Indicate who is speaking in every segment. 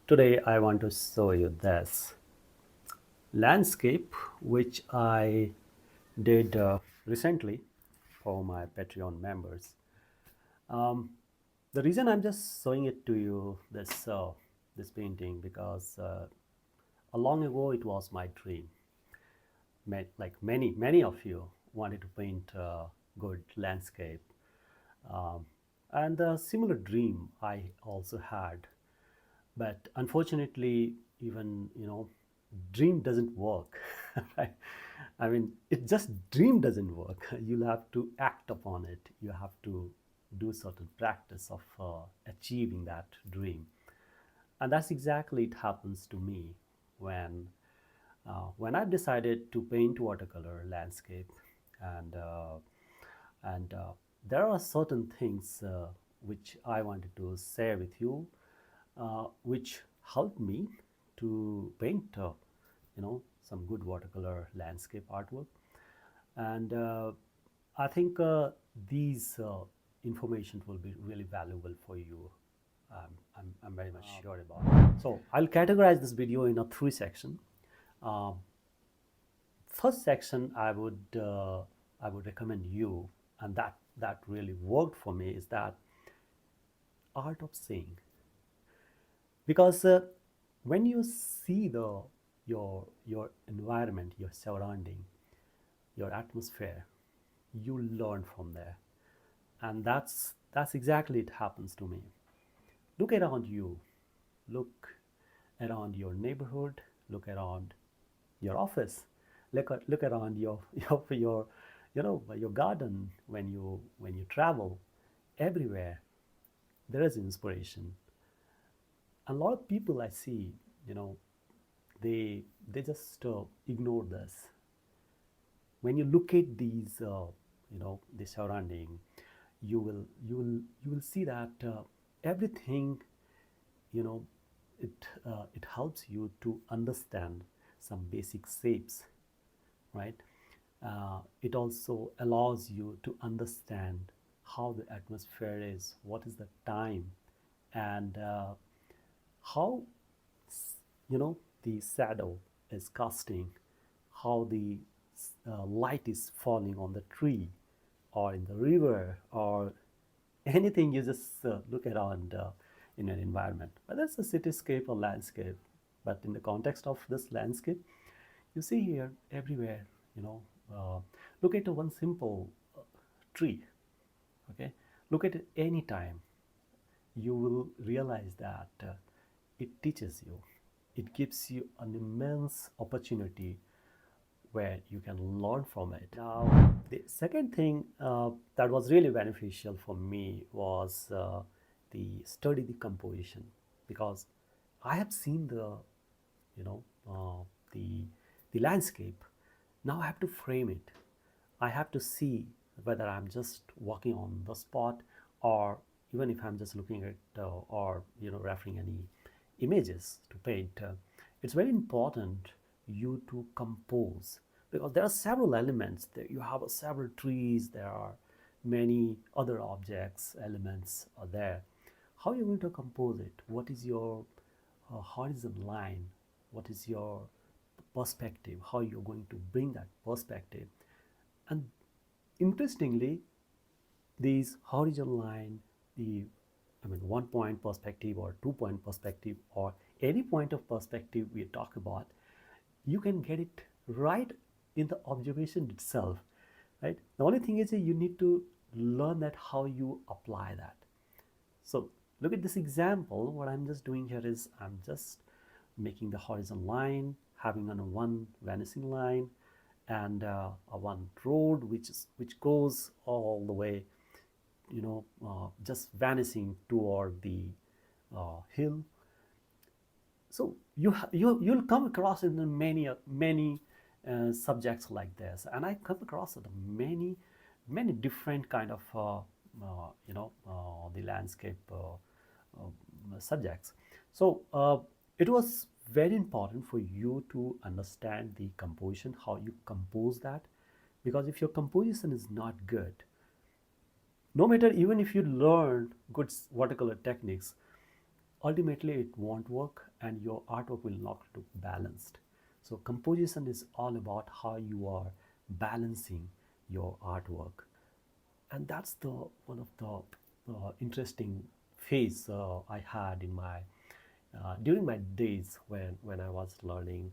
Speaker 1: Today I want to show you this landscape which I did recently for my Patreon members. Um, the reason I'm just showing it to you this painting because a long ago it was my dream. Like many of you wanted to paint good landscape, um, and a similar dream I also had, but unfortunately even dream doesn't work. Right? I mean, it just dream doesn't work. You'll have to act upon it. You have to do certain practice of achieving that dream, and that's exactly it happens to me when I've decided to paint watercolor landscape. And uh, and uh, there are certain things which I wanted to share with you, which helped me to paint, some good watercolor landscape artwork. And I think these information will be really valuable for you. I'm very much sure about it. So I'll categorize this video in a three section. Um, First section I would recommend you, and that really worked for me, is that art of seeing. Because when you see your environment, your surrounding, your atmosphere, you learn from there. And that's exactly it happens to me. Look around you, look around your neighborhood, look around your office, look around your garden. When you travel, everywhere there is inspiration. A lot of people I see, you know they just ignore this. When you look at these the surrounding, you will see that everything, you know it helps you to understand some basic shapes, right? It also allows you to understand how the atmosphere is, what is the time, and how the shadow is casting, how the light is falling on the tree or in the river or anything. You just look around in an environment, whether it's a cityscape or landscape. But in the context of this landscape, you see here everywhere, you know, uh, look at one simple tree, okay? Look at it any time. You will realize that it teaches you, it gives you an immense opportunity where you can learn from it. Now, the second thing that was really beneficial for me was the study the composition, because I have seen you know the landscape. Now I have to frame it. I have to see whether I'm just walking on the spot, or even if I'm just looking at or referring any images to paint. It's very important you to compose, because there are several elements. There you have several trees. There are many other objects, elements are there. How are you going to compose it? What is your horizon line? What is your perspective? How you're going to bring that perspective? And interestingly, these horizon line, the one point perspective or 2 point perspective or any point of perspective we talk about, you can get it right in the observation itself, right? The only thing is that you need to learn that how you apply that. So look at this example. What I'm just doing here is I'm just making the horizon line, having on a one vanishing line, and a one road which goes all the way, just vanishing toward the hill. So you'll come across in many subjects like this, and I come across many different kind of the landscape subjects. So it was very important for you to understand the composition, how you compose that, because if your composition is not good, no matter even if you learn good watercolor techniques, ultimately it won't work and your artwork will not look balanced. So composition is all about how you are balancing your artwork, and that's the one of the interesting phase I had in my during my days when I was learning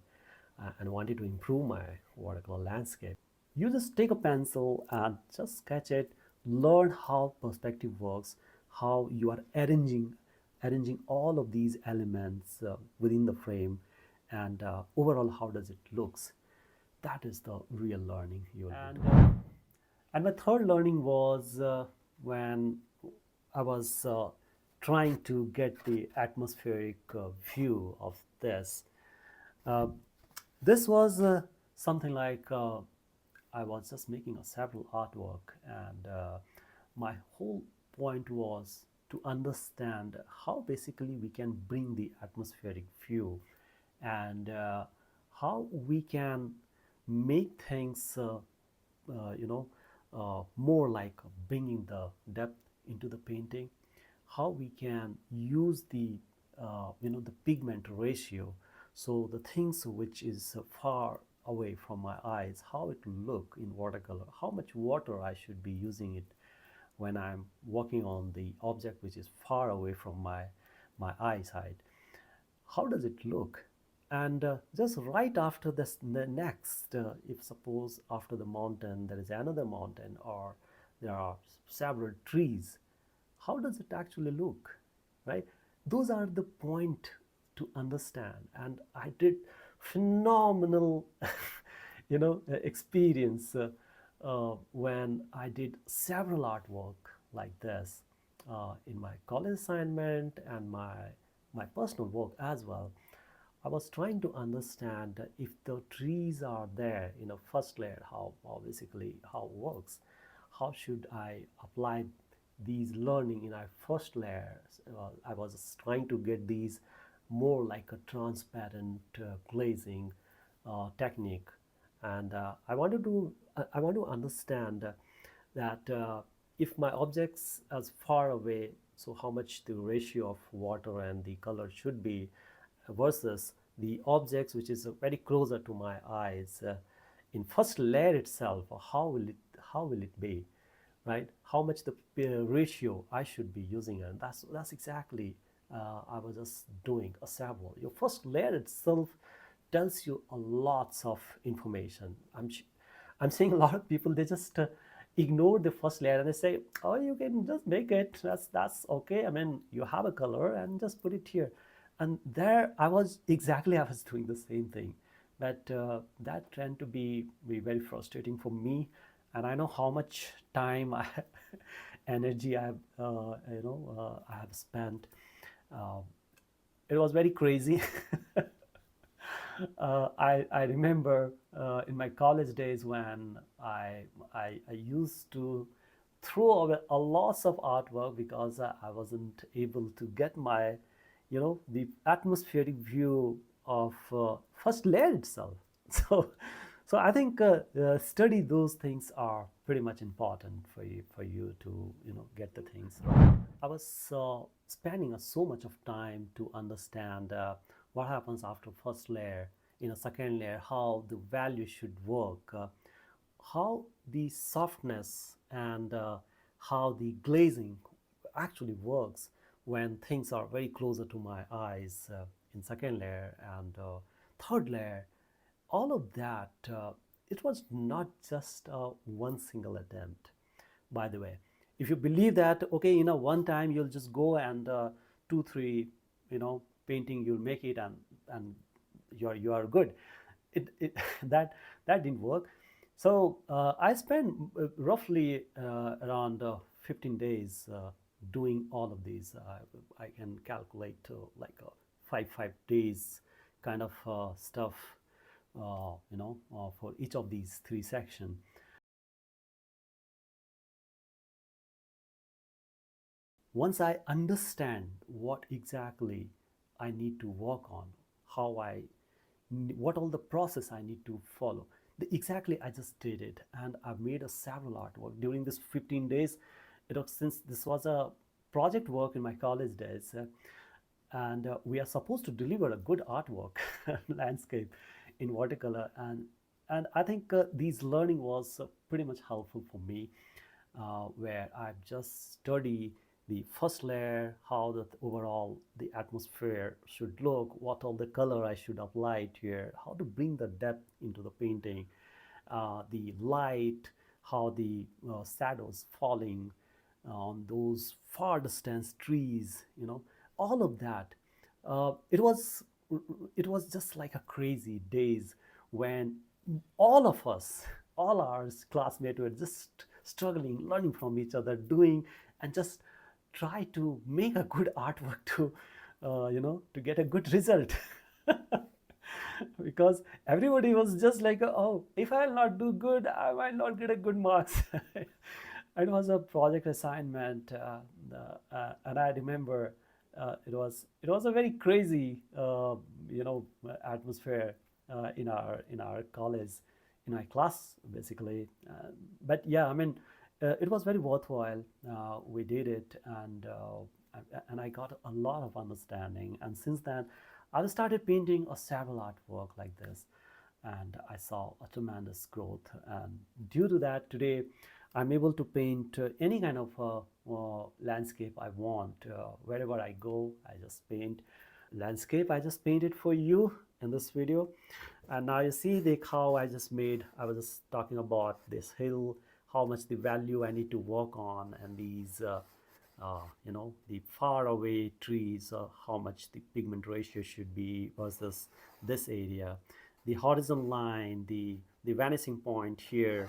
Speaker 1: and wanted to improve my watercolor landscape. You just take a pencil and just sketch it, learn how perspective works, how you are arranging all of these elements within the frame, and overall how does it looks. That is the real learning you will be doing. And my third learning was when I was trying to get the atmospheric view of this. Uh, this was something like I was just making a several artwork, and my whole point was to understand how basically we can bring the atmospheric view, and how we can make things you know more like bringing the depth into the painting, how we can use the the pigment ratio, so the things which is far away from my eyes, how it will look in watercolor, how much water I should be using it when I'm working on the object which is far away from my eyesight. How does it look? And just right after this, the next, if suppose after the mountain there is another mountain, or there are several trees, how does it actually look, right? Those are the point to understand, and I did phenomenal experience when I did several artwork like this in my college assignment and my personal work as well. I was trying to understand if the trees are there in a first layer, how basically how it works. How should I apply these learning in our first layers? I was trying to get these more like a transparent glazing technique, and I want to understand that if my objects as far away, so how much the ratio of water and the color should be versus the objects which is very closer to my eyes in first layer itself, how will it be, right? How much the ratio I should be using, and that's exactly I was just doing a sample. Your first layer itself tells you a lots of information. I'm seeing a lot of people, they just ignore the first layer and they say, oh, you can just make it, that's okay, I mean you have a color and just put it here. And there I was doing the same thing, but that tend to be very frustrating for me, and I know how much time energy I have spent. uh, it was very crazy. I remember in my college days when I used to throw away a lots of artwork because I wasn't able to get my, the atmospheric view of first layer itself. So, so I think study those things are pretty much important for you to get the things right. I was spending so much of time to understand what happens after first layer, in a second layer, how the value should work, how the softness and how the glazing actually works when things are very closer to my eyes in second layer and third layer. All of that, it was not just one single attempt, by the way. If you believe that, okay, one time you'll just go and two three painting you'll make it, and you are good, it that didn't work. So I spent roughly around 15 days doing all of these. I can calculate like 5 days kind of stuff, for each of these three sections. Once I understand what exactly I need to work on, how what all the process I need to follow, exactly I just did it, and I've made a several artwork during this 15 days. Since this was a project work in my college days, and we are supposed to deliver a good artwork landscape in watercolor. And I think these learning was pretty much helpful for me, where I just study the first layer, how the overall the atmosphere should look, what all the color I should apply to here, how to bring the depth into the painting, the light, how the shadows falling on those far distance trees, all of that. It was just like a crazy days when all of us, all our classmates were just struggling, learning from each other, doing, and just try to make a good artwork to, to get a good result. Because everybody was just like, oh, if I'll not do good, I might not get a good marks. It was a project assignment, and I remember it was a very crazy atmosphere in our college, in my class basically. But yeah, I mean, it was very worthwhile. We did it, and I got a lot of understanding. And since then, I started painting a several artwork like this, and I saw a tremendous growth. And due to that, today I'm able to paint any kind of landscape I want. Wherever I go, I just paint landscape. I just painted for you in this video. And now you see the how I just made. I was just talking about this hill, how much the value I need to work on, and these the far away trees, how much the pigment ratio should be versus this area, the horizon line, the vanishing point here,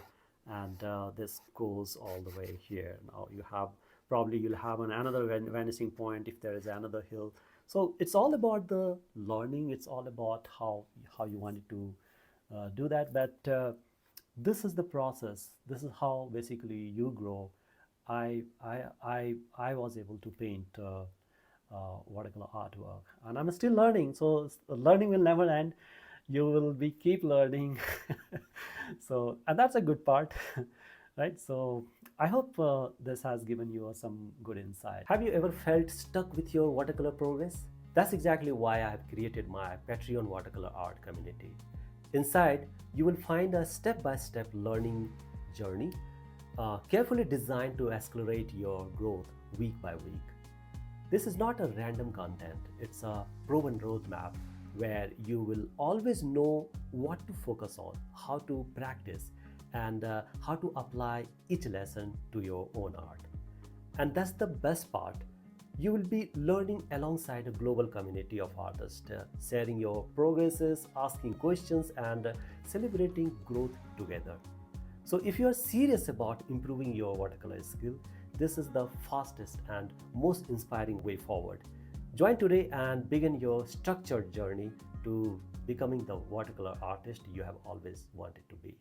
Speaker 1: and this goes all the way here. Now you have, probably you'll have another vanishing point if there is another hill. So it's all about the learning. It's all about how you wanted to do that. But this is the process. This is how basically you grow. I was able to paint watercolor artwork, and I'm still learning. So learning will never end. You will be keep learning. So, and that's a good part, right? So I hope this has given you some good insight. Have you ever felt stuck with your watercolor progress? That's exactly why I have created my Patreon watercolor art community. Inside, you will find a step-by-step learning journey, carefully designed to accelerate your growth week by week. This is not a random content, it's a proven roadmap where you will always know what to focus on, how to practice, and how to apply each lesson to your own art. And that's the best part. You will be learning alongside a global community of artists, sharing your progresses, asking questions, and celebrating growth together. So if you are serious about improving your watercolor skill, this is the fastest and most inspiring way forward. Join today and begin your structured journey to becoming the watercolor artist you have always wanted to be.